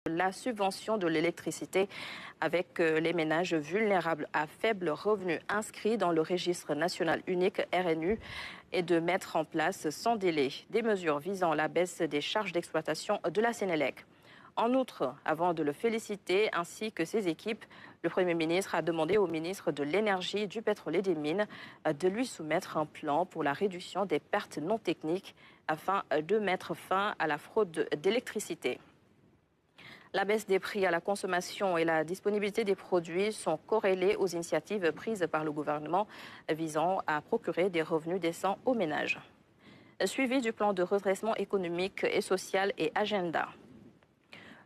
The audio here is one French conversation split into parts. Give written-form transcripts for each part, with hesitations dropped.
la subvention de l'électricité avec les ménages vulnérables à faible revenu inscrits dans le registre national unique RNU et de mettre en place sans délai des mesures visant la baisse des charges d'exploitation de la Sénélec. En outre, avant de le féliciter ainsi que ses équipes, le Premier ministre a demandé au ministre de l'Énergie, du Pétrole et des Mines de lui soumettre un plan pour la réduction des pertes non techniques afin de mettre fin à la fraude d'électricité. La baisse des prix à la consommation et la disponibilité des produits sont corrélées aux initiatives prises par le gouvernement visant à procurer des revenus décents aux ménages. Suivi du plan de redressement économique et social et agenda.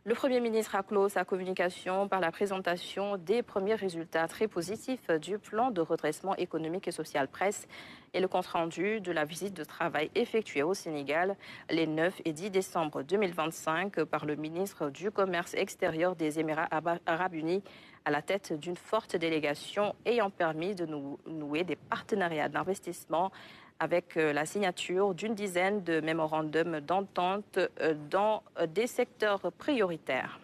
Le Premier ministre a clos sa communication par la présentation des premiers résultats très positifs du plan de redressement économique et social presse et le compte-rendu de la visite de travail effectuée au Sénégal les 9 et 10 décembre 2025 par le ministre du Commerce extérieur des Émirats arabes unis à la tête d'une forte délégation ayant permis de nouer des partenariats d'investissement avec la signature d'une dizaine de mémorandums d'entente dans des secteurs prioritaires.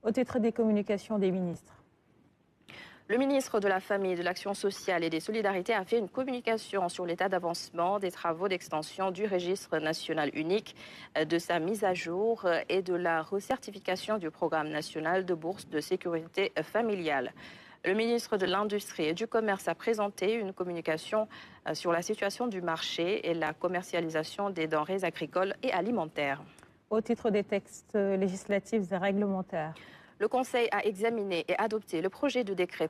Au titre des communications des ministres. Le ministre de la Famille, de l'Action sociale et des Solidarités a fait une communication sur l'état d'avancement des travaux d'extension du registre national unique, de sa mise à jour et de la recertification du programme national de bourse de sécurité familiale. Le ministre de l'Industrie et du Commerce a présenté une communication sur la situation du marché et la commercialisation des denrées agricoles et alimentaires. Au titre des textes législatifs et réglementaires. Le Conseil a examiné et adopté le projet de décret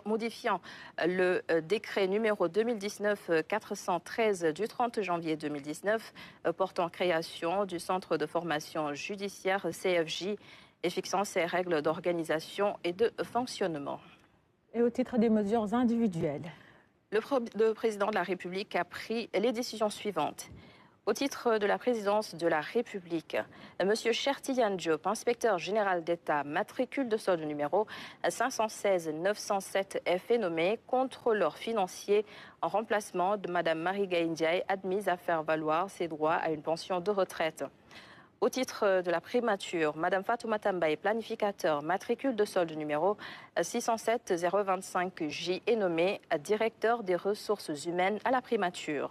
modifiant le décret numéro 2019-413 du 30 janvier 2019 portant création du Centre de formation judiciaire CFJ et fixant ses règles d'organisation et de fonctionnement. Et au titre des mesures individuelles. Le président de la République a pris les décisions suivantes. Au titre de la présidence de la République, M. Chertiyan Diop, inspecteur général d'État, matricule de solde numéro 516-907, est fait nommer contrôleur financier en remplacement de Mme Marie Ndiaye, admise à faire valoir ses droits à une pension de retraite. Au titre de la primature, Mme Fatoumata Mbaye, planificateur, matricule de solde numéro 607-025J, est nommé directeur des ressources humaines à la primature.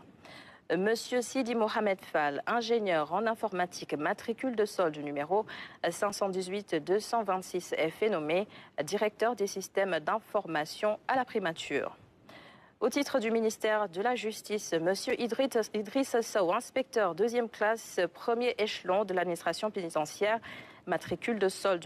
Monsieur Sidi Mohamed Fall, ingénieur en informatique, matricule de solde numéro 518-226, est fait nommé directeur des systèmes d'information à la primature. Au titre du ministère de la Justice, monsieur Idriss Sow, inspecteur deuxième classe, premier échelon de l'administration pénitentiaire, matricule de solde